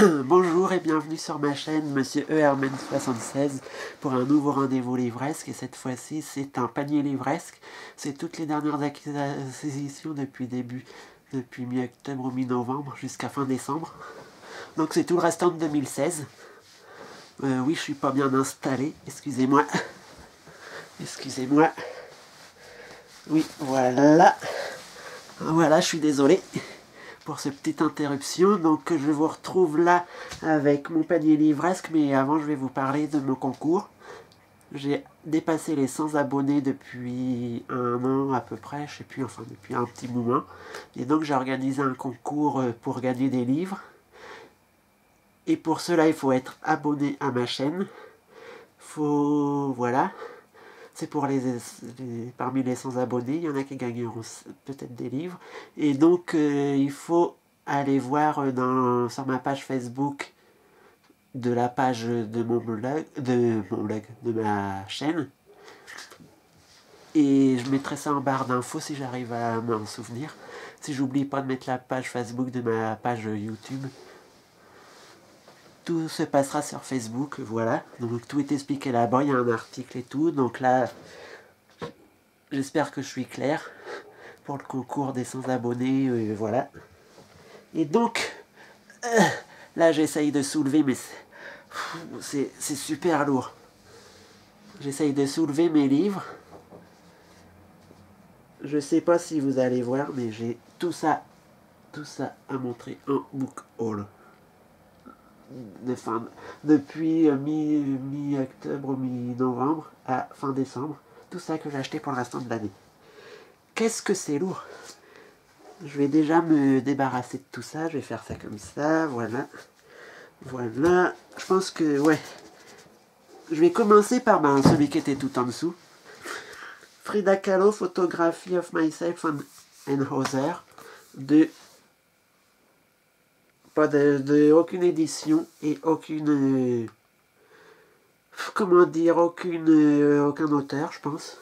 Bonjour et bienvenue sur ma chaîne Monsieur Herman76 pour un nouveau rendez-vous livresque, et cette fois-ci c'est un panier livresque. C'est toutes les dernières acquisitions depuis mi-octobre ou mi-novembre jusqu'à fin décembre. Donc c'est tout le restant de 2016. Oui, je suis pas bien installé, excusez-moi. Excusez-moi. Oui, voilà. Voilà, je suis désolé pour cette petite interruption. Donc je vous retrouve là avec mon panier livresque, mais avant je vais vous parler de mon concours. J'ai dépassé les 100 abonnés depuis un an à peu près, je sais plus, enfin depuis un petit moment. Et donc j'ai organisé un concours pour gagner des livres. Et pour cela il faut être abonné à ma chaîne. Voilà. C'est pour parmi les 100 abonnés, il y en a qui gagneront peut-être des livres. Et donc, il faut aller voir sur ma page Facebook de la page de de ma chaîne. Et je mettrai ça en barre d'infos si j'arrive à m'en souvenir. Si j'oublie pas de mettre la page Facebook de ma page YouTube. Tout se passera sur Facebook, voilà. Donc tout est expliqué là-bas, il y a un article et tout. Donc là, j'espère que je suis clair pour le concours des 100 abonnés, voilà. Et donc, là j'essaye de soulever, mais c'est super lourd. J'essaye de soulever mes livres. Je sais pas si vous allez voir, mais j'ai tout ça à montrer en book haul. Depuis mi-octobre, mi-novembre à fin décembre. Tout ça que j'ai acheté pour le restant de l'année. Qu'est-ce que c'est lourd! Je vais déjà me débarrasser de tout ça. Je vais faire ça comme ça, voilà. Voilà. Je pense que, ouais. Je vais commencer par celui qui était tout en dessous. Frida Kahlo, Photography of Myself and Other. Pas de aucune édition et aucune... comment dire, aucun auteur, je pense.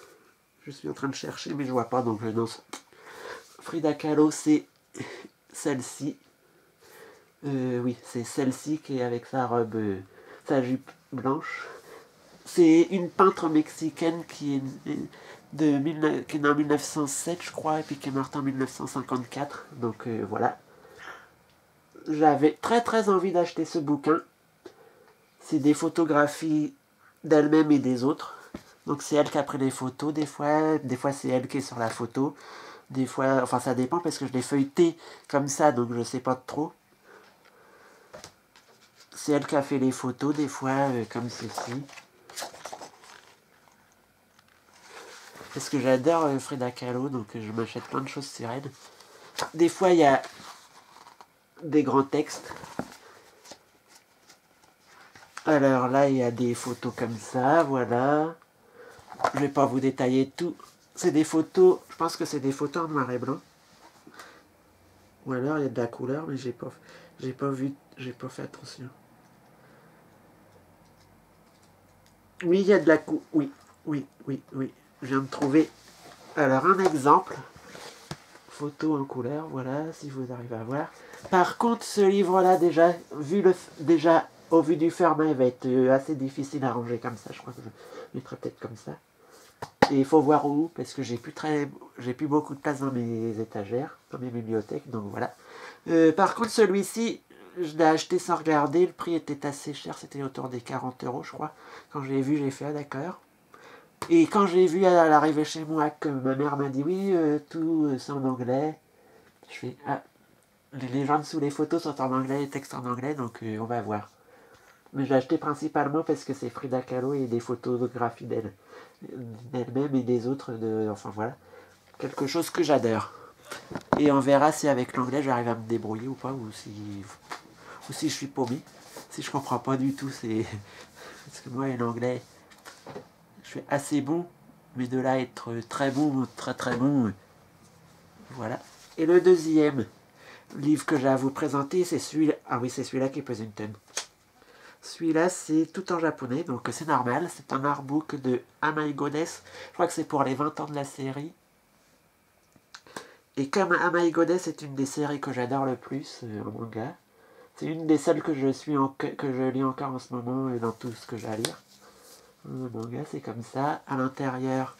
Je suis en train de chercher, mais je vois pas, donc je lance. Frida Kahlo, c'est celle-ci. Oui, c'est celle-ci qui est avec sa robe, sa jupe blanche. C'est une peintre mexicaine qui est née en 1907, je crois, et puis qui est morte en 1954. Donc voilà. J'avais très envie d'acheter ce bouquin. C'est des photographies d'elle-même et des autres. Donc c'est elle qui a pris les photos, des fois c'est elle qui est sur la photo. Des fois, enfin ça dépend parce que je l'ai feuilleté comme ça, donc je sais pas trop. C'est elle qui a fait les photos, des fois comme ceci. Parce que j'adore Frida Kahlo, donc je m'achète plein de choses sur elle. Des fois il y a des grands textes. Alors là il y a des photos comme ça, voilà. Je vais pas vous détailler tout. C'est des photos, je pense que c'est des photos en noir et blanc. Ou alors il y a de la couleur, mais j'ai pas fait attention. Oui, il y a de la couleur. Oui. Je viens de trouver. Alors un exemple. Photo en couleur, voilà, si vous arrivez à voir. Par contre, ce livre-là, déjà au vu du format, il va être assez difficile à ranger comme ça. Je crois que je mettrai peut-être comme ça. Et il faut voir où, parce que j'ai plus beaucoup de place dans mes étagères, dans mes bibliothèques, donc voilà. Par contre, celui-ci, je l'ai acheté sans regarder, le prix était assez cher, c'était autour des 40 €, je crois. Quand je l'ai vu, j'ai fait, ah d'accord. Et quand j'ai vu à l'arrivée chez moi que ma mère m'a dit, oui, tout c'est en anglais, je fais, ah, les gens sous les photos sont en anglais, les textes en anglais, donc on va voir. Mais je l'ai acheté principalement parce que c'est Frida Kahlo et des photographies d'elle-même et des autres, enfin voilà. Quelque chose que j'adore. Et on verra si avec l'anglais j'arrive à me débrouiller ou pas, ou si je suis paumé. Si je comprends pas du tout, c'est... Parce que moi, l'anglais, je suis assez bon, mais de là à être très bon, très bon, voilà. Et le deuxième livre que j'ai à vous présenter, c'est celui-là. Ah oui, c'est celui-là qui pèse une tonne. Celui-là, c'est tout en japonais, donc c'est normal. C'est un artbook de Am I Goddess. Je crois que c'est pour les 20 ans de la série. Et comme Am I Goddess est une des séries que j'adore le plus en manga, C'est une des seules que je lis encore en ce moment et dans tout ce que j'ai à lire. Le manga, c'est comme ça. À l'intérieur,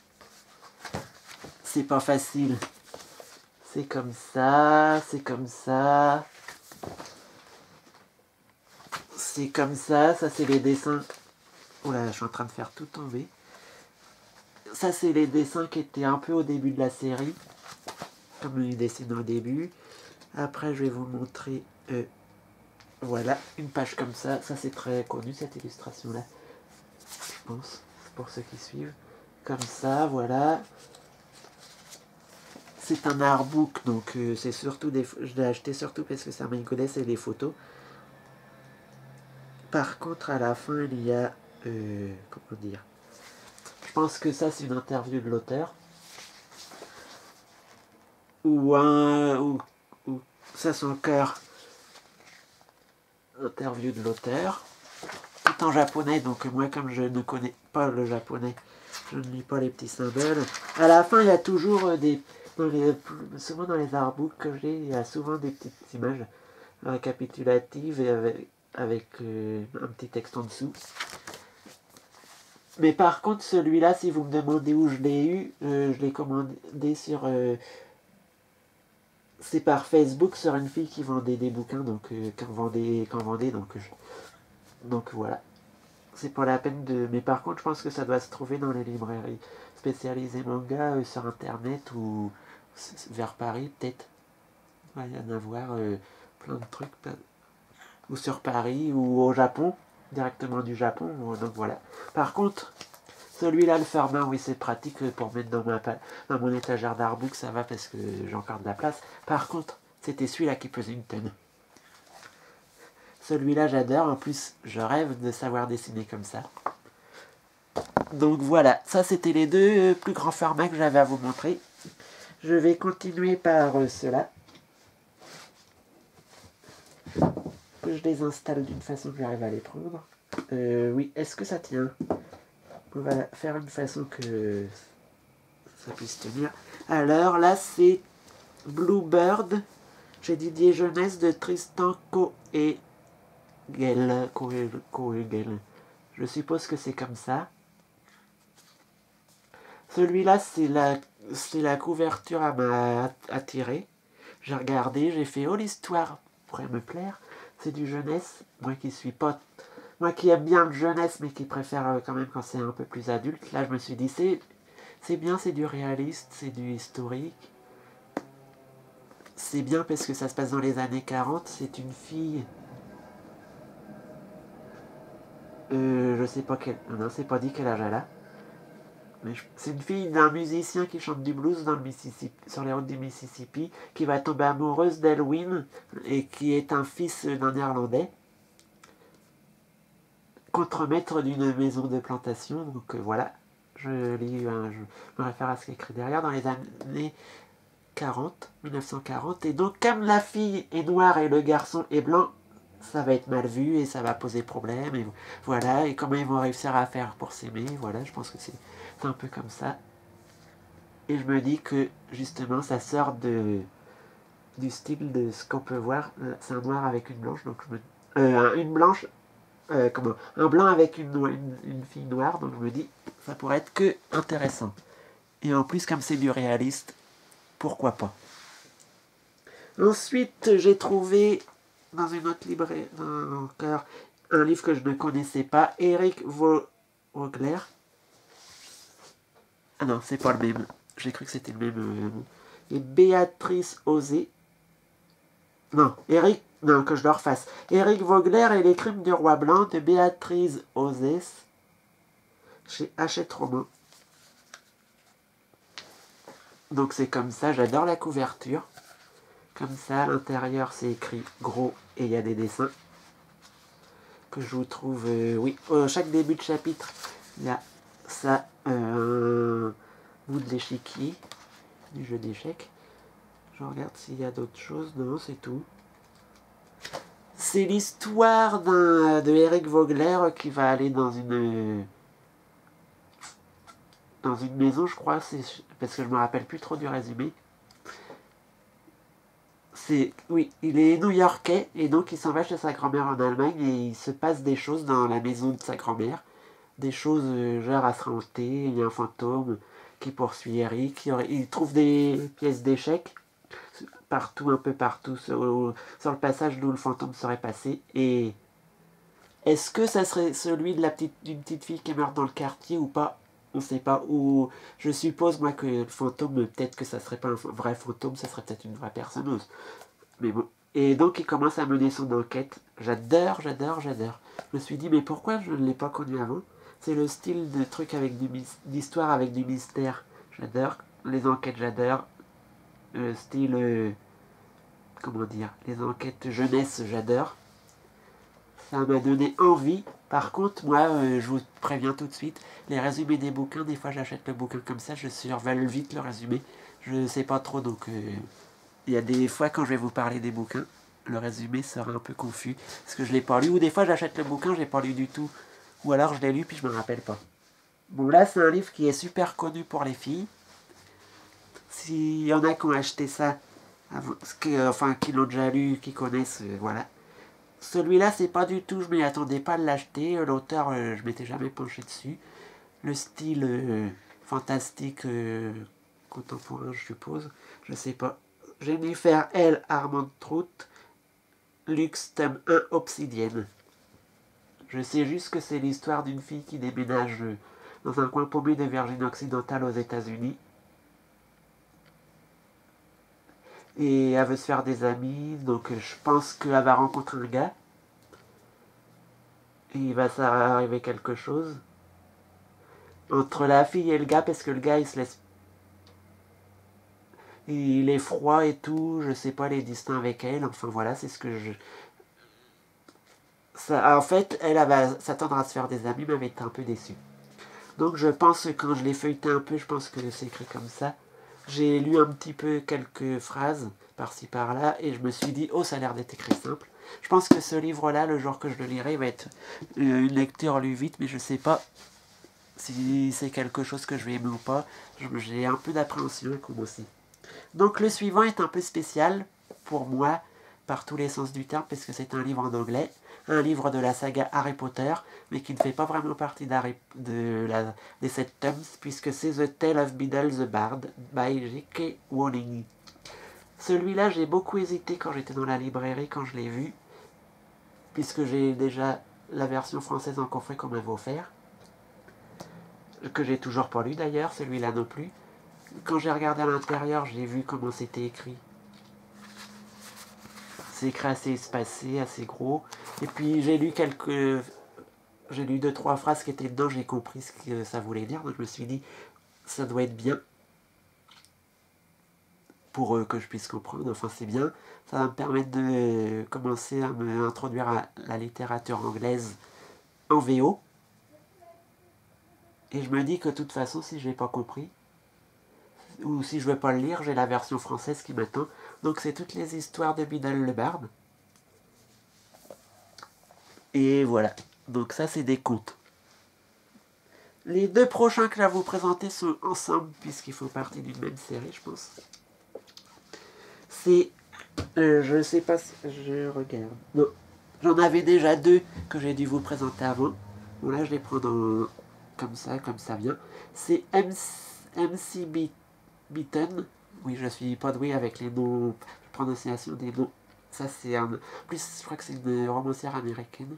c'est pas facile. C'est comme ça, c'est comme ça. C'est comme ça c'est les dessins. Oh là, je suis en train de faire tout tomber. Ça, c'est les dessins qui étaient un peu au début de la série. Comme ils dessinent au début. Après, je vais vous montrer... voilà, une page comme ça. Ça, c'est très connu, cette illustration-là. Je pense, pour ceux qui suivent. Comme ça, voilà. C'est un artbook, donc c'est surtout des... Je l'ai acheté surtout parce que ça m'intéresse, c'est des photos. Par contre, à la fin, il y a... comment dire? Je pense que ça, c'est une interview de l'auteur. Ou ça, c'est encore interview de l'auteur. Tout en japonais, donc moi, comme je ne connais pas le japonais, je ne lis pas les petits symboles. À la fin, il y a toujours des... souvent dans les artbooks que j'ai, il y a souvent des petites images récapitulatives et avec un petit texte en dessous. Mais par contre, celui-là, si vous me demandez où je l'ai eu, je l'ai commandé sur... c'est par Facebook sur une fille qui vendait des bouquins, donc qu'en vendait, donc voilà. C'est pas la peine de... Mais par contre, je pense que ça doit se trouver dans les librairies spécialisées manga sur Internet ou vers Paris, peut-être. Il va y en avoir plein de trucs. Ou sur Paris, ou au Japon, directement du Japon. Donc voilà. Par contre, celui-là, le format, oui, c'est pratique pour mettre dans mon étagère d'artbook, ça va parce que j'ai encore de la place. Par contre, c'était celui-là qui pesait une tonne. Celui-là, j'adore. En plus, je rêve de savoir dessiner comme ça. Donc voilà, ça c'était les deux plus grands formats que j'avais à vous montrer. Je vais continuer par ceux-là. Je les installe d'une façon que j'arrive à les prendre. Oui, est-ce que ça tient? On va faire une façon que ça puisse tenir. Alors là, c'est Bluebird chez Didier Jeunesse de Tristan Coegel. Je suppose que c'est comme ça. Celui-là, c'est la couverture à m'a attiré. J'ai regardé, j'ai fait, oh, l'histoire pourrait me plaire. C'est du jeunesse. Moi qui aime bien le jeunesse, mais qui préfère quand même quand c'est un peu plus adulte. Là, je me suis dit, c'est bien, c'est du réaliste, c'est du historique. C'est bien parce que ça se passe dans les années 40. C'est une fille... je sais pas quel... Non, c'est pas dit quel âge elle a. C'est une fille d'un musicien qui chante du blues dans le Mississippi, sur les routes du Mississippi, qui va tomber amoureuse d'Elwyn, et qui est un fils d'un Néerlandais, contremaître d'une maison de plantation. Donc voilà, je me réfère à ce qui est écrit derrière, dans les années 1940. Et donc, comme la fille est noire et le garçon est blanc, ça va être mal vu et ça va poser problème. Et voilà, et comment ils vont réussir à faire pour s'aimer. Voilà, je pense que c'est un peu comme ça. Et je me dis que, justement, ça sort du style de ce qu'on peut voir. C'est un noir avec une blanche, donc une blanche, un blanc avec une fille noire, donc je me dis, ça pourrait être que intéressant. Et en plus, comme c'est du réaliste, pourquoi pas. Ensuite, j'ai trouvé dans une autre librairie encore un livre que je ne connaissais pas, Eric Vogler. Ah non, c'est pas le même. J'ai cru que c'était le même. Et Béatrice Osé. Non, que je le refasse. Eric Vogler et les crimes du roi blanc de Béatrice Osé chez Hachette Roman. Donc c'est comme ça, j'adore la couverture. Comme ça, à l'intérieur, c'est écrit gros et il y a des dessins. Que je vous trouve... oui, chaque début de chapitre, il y a ça, un bout de l'échiquier, du jeu d'échecs. Je regarde s'il y a d'autres choses. Non, c'est tout. C'est l'histoire de Eric Vogler qui va aller dans une maison, je crois, parce que je me rappelle plus trop du résumé. Oui, il est new-yorkais et donc il s'en va chez sa grand-mère en Allemagne et il se passe des choses dans la maison de sa grand-mère. Des choses genre à se hanter, il y a un fantôme qui poursuit Eric, il trouve des pièces d'échecs partout, un peu partout, sur le passage d'où le fantôme serait passé. Et est-ce que ça serait celui d'une petite fille qui est morte dans le quartier ou pas? On sait pas. Ou je suppose moi que le fantôme, peut-être que ça serait pas un vrai fantôme, ça serait peut-être une vraie personne. Mais bon. Et donc il commence à mener son enquête. J'adore. Je me suis dit mais pourquoi je ne l'ai pas connu avant? C'est le style de truc avec d'histoire avec du mystère. J'adore. Les enquêtes, j'adore. Le style, comment dire, les enquêtes jeunesse, j'adore. Ça m'a donné envie. Par contre, moi, je vous préviens tout de suite, les résumés des bouquins, des fois j'achète le bouquin comme ça, je survole vite le résumé. Je ne sais pas trop, donc il y a des fois quand je vais vous parler des bouquins, le résumé sera un peu confus, parce que je ne l'ai pas lu, ou des fois j'achète le bouquin, je l'ai pas lu du tout, ou alors je l'ai lu puis je me rappelle pas. Bon là c'est un livre qui est super connu pour les filles. S'il y en a qui ont acheté ça, enfin qui l'ont déjà lu, qui connaissent, voilà. Celui-là, c'est pas du tout, je m'y attendais pas à l'acheter. L'auteur, je m'étais jamais penché dessus. Le style fantastique, contemporain, je suppose. Je sais pas. Jennifer L. Armand Trout, Luxe, thème 1, Obsidienne. Je sais juste que c'est l'histoire d'une fille qui déménage dans un coin paumé de Virginie occidentale aux États-Unis. Et elle veut se faire des amis, donc je pense qu'elle va rencontrer un gars. Et il va s'arriver quelque chose entre la fille et le gars, parce que le gars il se laisse, il est froid et tout, je sais pas les distincts avec elle, enfin voilà, c'est ce que je... Ça, en fait, elle va s'attendre à se faire des amis, mais elle va être un peu déçue. Donc je pense que quand je l'ai feuilleté un peu, je pense que c'est écrit comme ça. J'ai lu un petit peu quelques phrases par-ci par-là, et je me suis dit, oh ça a l'air d'être écrit simple. Je pense que ce livre-là, le jour que je le lirai, va être une lecture lue vite, mais je sais pas si c'est quelque chose que je vais aimer ou pas. J'ai un peu d'appréhension comme aussi. Donc le suivant est un peu spécial pour moi, par tous les sens du terme, parce que c'est un livre en anglais, un livre de la saga Harry Potter, mais qui ne fait pas vraiment partie des 7 tomes, puisque c'est The Tale of Beedle the Bard, by J.K. Rowling. Celui-là, j'ai beaucoup hésité quand j'étais dans la librairie, quand je l'ai vu, puisque j'ai déjà la version française en coffret qu'on m'avait offert, que j'ai toujours pas lu d'ailleurs, celui-là non plus. Quand j'ai regardé à l'intérieur, j'ai vu comment c'était écrit. C'est écrit assez espacé, assez gros. Et puis j'ai lu j'ai lu 2-3 phrases qui étaient dedans, j'ai compris ce que ça voulait dire. Donc je me suis dit, ça doit être bien. Pour que je puisse comprendre, enfin c'est bien. Ça va me permettre de commencer à m'introduire à la littérature anglaise en VO. Et je me dis que de toute façon, si je n'ai pas compris, ou si je ne veux pas le lire, j'ai la version française qui m'attend. Donc c'est toutes les histoires de Beedle le Bard. Et voilà. Donc ça, c'est des contes. Les deux prochains que je vais vous présenter sont ensemble, puisqu'ils font partie d'une même série, je pense. C'est... je sais pas si... Je regarde. Non. J'en avais déjà deux que j'ai dû vous présenter avant. Bon là, je les prends comme ça vient. C'est MC Beaton. Oui, je suis pas doué avec les noms, prononciation des noms. Ça, c'est un... plus, je crois que c'est une romancière américaine.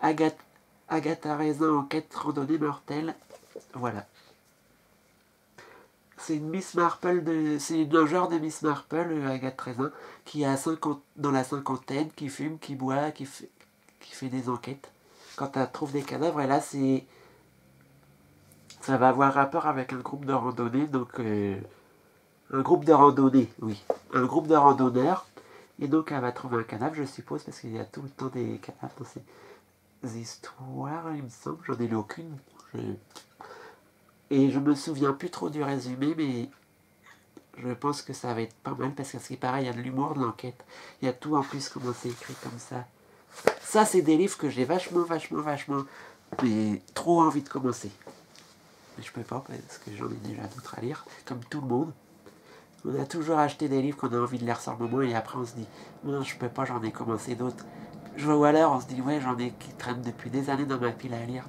Agatha Raisin, enquête randonnée mortelle. Voilà. C'est une Miss Marple, c'est un genre de Miss Marple, Agatha Raisin, qui a dans la cinquantaine, qui fume, qui boit, qui fait des enquêtes. Quand elle trouve des cadavres, et là, ça va avoir rapport avec un groupe de randonnée, donc un groupe de randonnée, oui. Un groupe de randonneurs. Et donc elle va trouver un cadavre, je suppose, parce qu'il y a tout le temps des cadavres dans ces histoires, il me semble. J'en ai lu aucune. Et je me souviens plus trop du résumé, mais je pense que ça va être pas mal, parce que c'est pareil, il y a de l'humour de l'enquête. Il y a tout en plus, comment c'est écrit comme ça. Ça, c'est des livres que j'ai vachement, mais trop envie de commencer. Mais je peux pas, parce que j'en ai déjà d'autres à lire, comme tout le monde. On a toujours acheté des livres qu'on a envie de lire sur le moment et après on se dit non, je peux pas, j'en ai commencé d'autres. Ou alors on se dit ouais, j'en ai qui traînent depuis des années dans ma pile à lire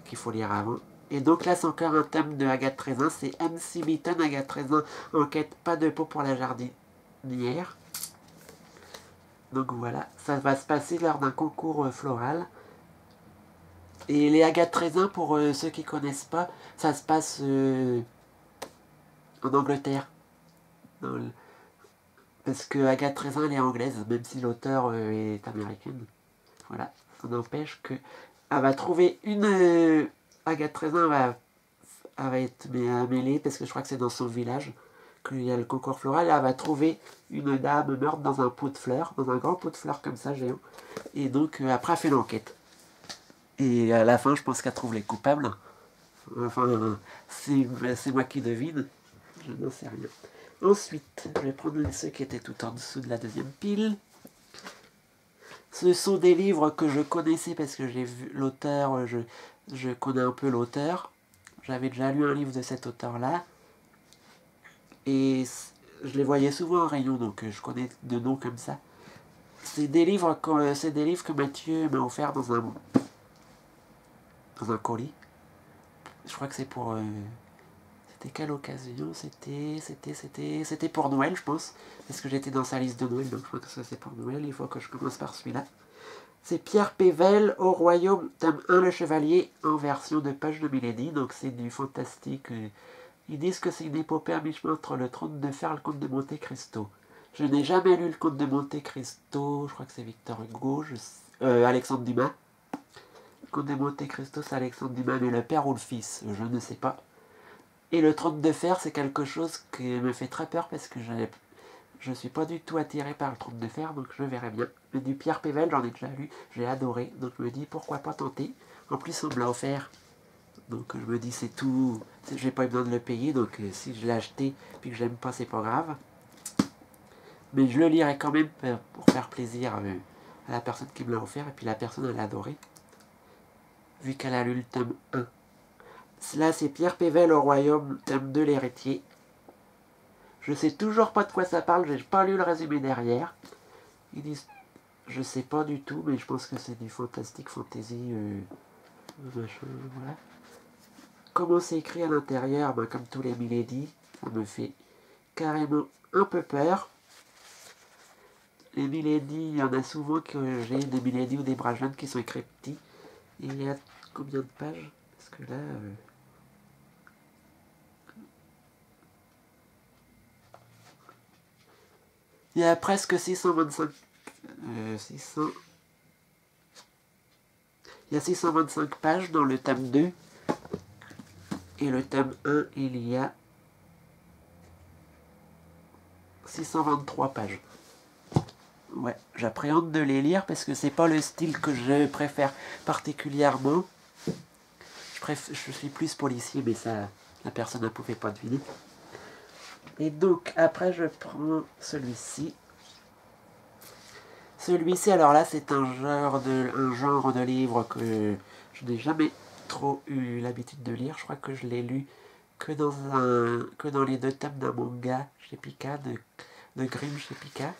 qu'il faut lire avant. Et donc là c'est encore un thème de Agathe Trézin, c'est M.C. Beaton, Agathe Trézin, enquête pas de peau pour la jardinière. Donc voilà, ça va se passer lors d'un concours floral. Et les Agathe Trézin, pour ceux qui ne connaissent pas, ça se passe en Angleterre. Parce que Agathe Trézin, elle est anglaise, même si l'auteur est américaine. Voilà, ça n'empêche que elle va trouver une... Agathe Trézin elle va être mêlée, parce que je crois que c'est dans son village qu'il y a le concours floral. Elle va trouver une dame morte dans un pot de fleurs, dans un grand pot de fleurs comme ça, géant. Et donc, après, elle fait l'enquête. Et à la fin, je pense qu'elle trouve les coupables. Enfin, c'est moi qui devine. Je n'en sais rien. Ensuite, je vais prendre ceux qui étaient tout en dessous de la deuxième pile. Ce sont des livres que je connaissais parce que j'ai vu l'auteur, je connais un peu l'auteur. J'avais déjà lu un livre de cet auteur-là. Et je les voyais souvent en rayon, donc je connais de noms comme ça. C'est des livres que Mathieu m'a offert dans un colis. Je crois que c'est pour... C'était quelle occasion? C'était pour Noël, je pense. Parce que j'étais dans sa liste de Noël, donc je crois que ça c'est pour Noël. Il faut que je commence par celui-là. C'est Pierre Pével, Au Royaume, tome 1, Le Chevalier, en version de page de Milady. Donc c'est du fantastique. Ils disent que c'est une épopée à mi-chemin entre le trône de fer et le comte de Monte Cristo. Je n'ai jamais lu le comte de Monte Cristo. Je crois que c'est Victor Hugo. Alexandre Dumas. Le comte de Monte Cristo, c'est Alexandre Dumas, mais le père ou le fils, je ne sais pas. Et le trône de fer, c'est quelque chose qui me fait très peur parce que je suis pas du tout attiré par le trône de fer, donc je verrai bien. Mais du Pierre Pével, j'en ai déjà lu, j'ai adoré, donc je me dis pourquoi pas tenter. En plus, on me l'a offert, donc je me dis c'est tout, j'ai pas eu besoin de le payer, donc si je l'ai acheté puis que je l'aime pas, c'est pas grave. Mais je le lirai quand même pour faire plaisir à la personne qui me l'a offert, et puis la personne elle a adoré, vu qu'elle a lu le tome 1. Là, c'est Pierre Pével au Royaume, thème 2, l'héritier. Je sais toujours pas de quoi ça parle, j'ai pas lu le résumé derrière. Ils disent, je sais pas du tout, mais je pense que c'est du fantastique, fantasy, machin, voilà. Comment c'est écrit à l'intérieur? Ben, comme tous les Milady, ça me fait carrément un peu peur. Les Milady, il y en a souvent que j'ai des Milady ou des Brajlin qui sont écrits petits. Et il y a combien de pages? Parce que là... il y a presque 625... Il y a 625 pages dans le tome 2. Et le tome 1, il y a 623 pages. Ouais, j'appréhende de les lire parce que c'est pas le style que je préfère particulièrement. Je suis plus policier, mais ça, la personne ne pouvait pas deviner. Et donc, après, je prends celui-ci. Celui-ci, alors là, c'est un genre de livre que je n'ai jamais trop eu l'habitude de lire. Je crois que je l'ai lu que dans les deux tomes d'un manga chez Pika, de Grimm chez Pika.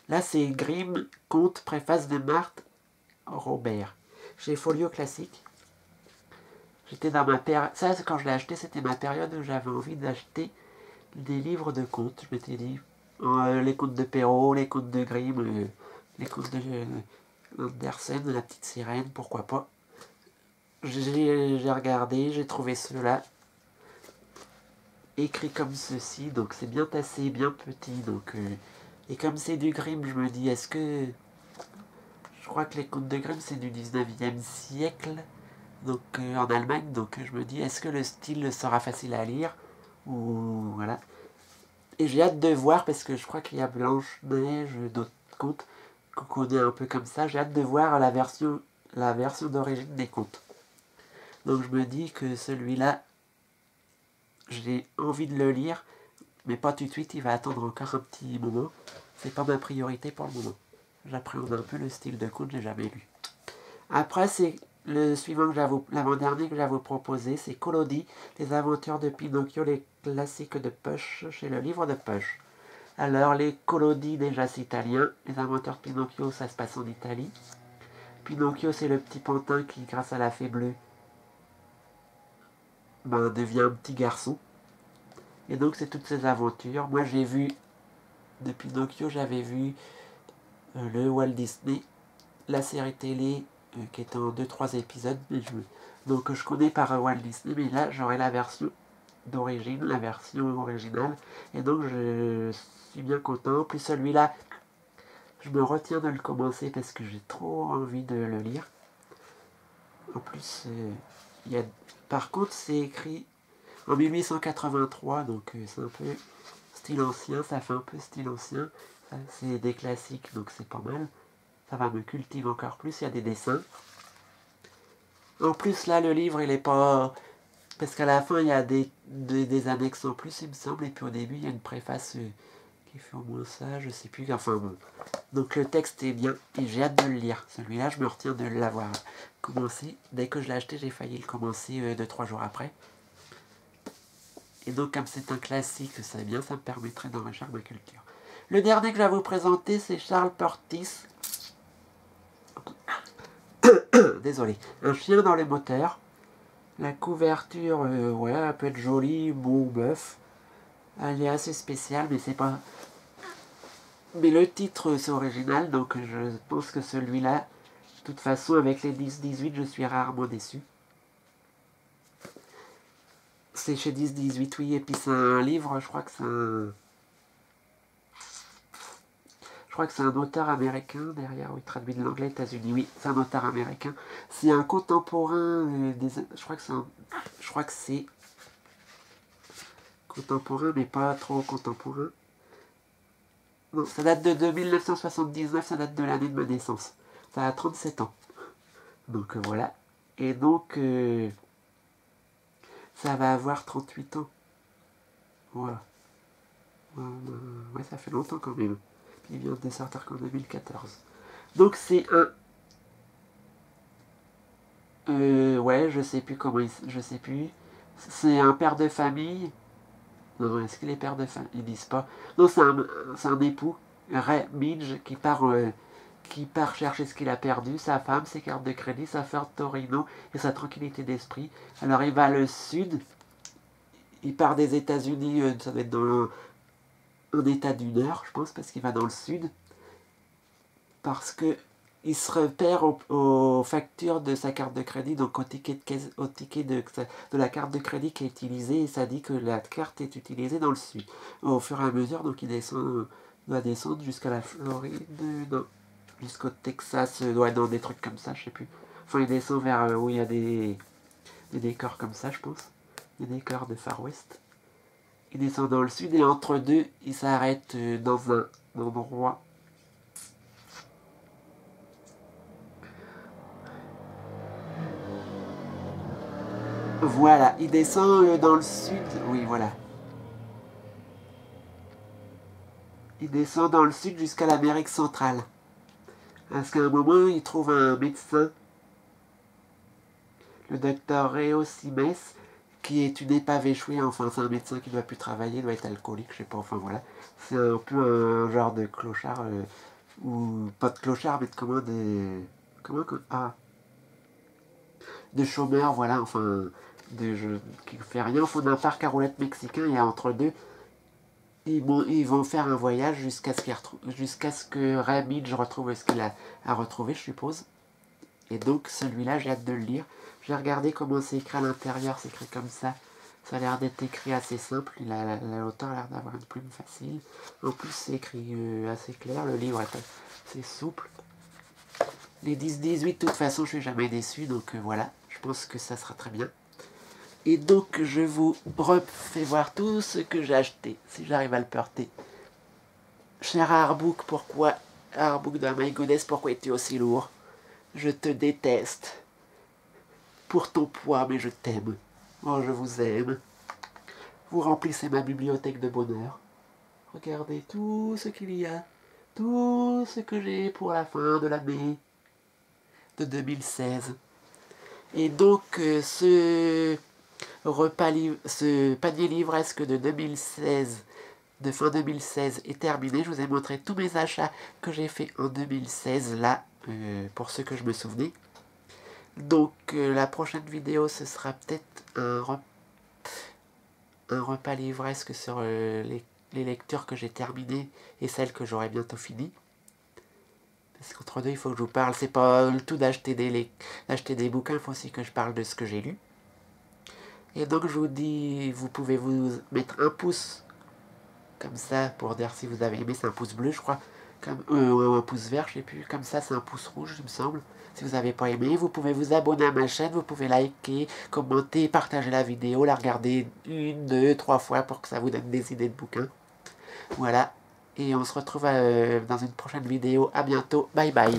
Là, c'est Grimm, conte, préface de Marthe Robert, chez Folio Classique. J'étais dans ma période... Ça, quand je l'ai acheté, c'était ma période où j'avais envie d'acheter des livres de contes. Je m'étais dit, les contes de Perrault, les contes de Grimm, les contes de Andersen, La Petite Sirène, pourquoi pas. J'ai regardé, j'ai trouvé ceux-là. Écrit comme ceci, donc c'est bien tassé, bien petit, donc... et comme c'est du Grimm, je me dis, est-ce que... Je crois que les contes de Grimm, c'est du 19e siècle, donc en Allemagne, donc je me dis, est-ce que le style sera facile à lire? Ou voilà. Et j'ai hâte de voir, parce que je crois qu'il y a Blanche-Neige, d'autres contes qu'on connaît un peu comme ça. J'ai hâte de voir la version d'origine des contes. Donc je me dis que celui-là, j'ai envie de le lire, mais pas tout de suite, il va attendre encore un petit moment. C'est pas ma priorité pour le moment. J'appréhende un peu le style de conte, je l'ai jamais lu. Après, c'est Le suivant l'avant-dernier que j'ai à vous proposer, c'est Collodi, les aventures de Pinocchio, les classiques de Push chez le livre de Push. Alors, les Collodi, déjà c'est italien. Les aventures de Pinocchio, ça se passe en Italie. Pinocchio, c'est le petit pantin qui, grâce à la fée bleue, devient un petit garçon. Et donc, c'est toutes ces aventures. Moi, j'ai vu, de Pinocchio, j'avais vu le Walt Disney, la série télé qui est en 2-3 épisodes. Donc, je connais par Walt Disney, mais là, j'aurai la version d'origine, la version originale. Et donc, je suis bien content. Plus celui-là, je me retiens de le commencer parce que j'ai trop envie de le lire. En plus, par contre, c'est écrit en 1883, donc c'est un peu style ancien, ça fait un peu style ancien. C'est des classiques, donc c'est pas mal. Ça va me cultiver encore plus, il y a des dessins. En plus, là, le livre, il est pas... Parce qu'à la fin, il y a des annexes en plus, il me semble, et puis au début, il y a une préface qui fait au moins ça, je sais plus. Enfin bon. Donc le texte est bien, et j'ai hâte de le lire. Celui-là, je me retiens de l'avoir commencé. Dès que je l'ai acheté, j'ai failli le commencer 2-3 jours après. Et donc, comme c'est un classique, c'est bien, ça me permettrait d'enrichir ma culture. Le dernier que je vais vous présenter, c'est Charles Portis. Désolé. Un chien dans les moteurs. La couverture, ouais, elle peut être jolie, beau, bœuf. Elle est assez spéciale, mais c'est pas... Mais le titre, c'est original, donc je pense que celui-là, de toute façon, avec les 10-18, je suis rarement déçu. C'est chez 10-18, oui, et puis c'est un livre, je crois que c'est un... Je crois que c'est un auteur américain derrière, oui, traduit de l'anglais, États-Unis, oui, c'est un auteur américain. C'est un contemporain je crois que c'est contemporain, mais pas trop contemporain. Non, ça date de 1979, ça date de l'année de ma naissance. Ça a 37 ans. Donc voilà. Et donc, ça va avoir 38 ans. Voilà. Ouais, ça fait longtemps quand même. Il vient de sortir qu'en 2014. Donc c'est un... ouais, je sais plus comment je sais plus. C'est un père de famille. Non, est-ce qu'il est père de famille? Ils disent pas. Non, c'est un époux, Ray Midge, qui part chercher ce qu'il a perdu, sa femme, ses cartes de crédit, sa Ford Torino et sa tranquillité d'esprit. Alors il va le sud. Il part des États-Unis, ça doit être dans un état du Nord, je pense, parce qu'il va dans le sud. Parce que il se repère aux factures de sa carte de crédit, donc au ticket de la carte de crédit qui est utilisée, et ça dit que la carte est utilisée dans le sud. Au fur et à mesure, donc il doit descendre jusqu'à la Floride, non, jusqu'au Texas, doit être dans des trucs comme ça, je sais plus. Enfin, il descend vers où il y a des décors comme ça, je pense. Des décors de Far West. Il descend dans le sud, et entre deux, il s'arrête dans un endroit. Voilà, il descend dans le sud. Oui, voilà. Il descend dans le sud jusqu'à l'Amérique centrale. Parce qu'à un moment, il trouve un médecin, le docteur Reo Simes, qui est une épave échouée. Enfin, c'est un médecin qui ne doit plus travailler, il doit être alcoolique, je sais pas. Enfin, voilà. C'est un peu un genre de clochard, ou pas de clochard, mais de comment des... Comment... Ah, de chômeur, voilà, enfin, qui fait rien au fond d'un parc à roulettes mexicain, et entre deux, ils vont faire un voyage jusqu'à ce que Ray Midge retrouve ce qu'il a à retrouver, je suppose. Et donc, celui-là, j'ai hâte de le lire. J'ai regardé comment c'est écrit à l'intérieur, c'est écrit comme ça. Ça a l'air d'être écrit assez simple, l'auteur a l'air d'avoir une plume facile. En plus, c'est écrit assez clair, le livre est assez souple. Les 10-18, de toute façon, je suis jamais déçu, donc voilà, je pense que ça sera très bien. Et donc, je vous refais voir tout ce que j'ai acheté, si j'arrive à le porter. Cher Artbook, Artbook de My Goodness, pourquoi es-tu aussi lourd? Je te déteste. Pour ton poids, mais je t'aime. Oh, je vous aime. Vous remplissez ma bibliothèque de bonheur. Regardez tout ce qu'il y a. Tout ce que j'ai pour la fin de l'année de 2016. Et donc, ce panier livresque de 2016, de fin 2016 est terminé. Je vous ai montré tous mes achats que j'ai fait en 2016, là, pour ceux que je me souvenais. Donc, la prochaine vidéo, ce sera peut-être un repas livresque sur les lectures que j'ai terminées et celles que j'aurai bientôt finies. Parce qu'entre deux, il faut que je vous parle. C'est pas le tout d'acheter des bouquins, il faut aussi que je parle de ce que j'ai lu. Et donc, je vous dis, vous pouvez vous mettre un pouce, comme ça, pour dire si vous avez aimé. C'est un pouce bleu, je crois. Ou un pouce vert, je sais plus. Comme ça, c'est un pouce rouge, il me semble. Si vous n'avez pas aimé, vous pouvez vous abonner à ma chaîne, vous pouvez liker, commenter, partager la vidéo, la regarder 1, 2, 3 fois pour que ça vous donne des idées de bouquins. Voilà. Et on se retrouve dans une prochaine vidéo. À bientôt. Bye bye.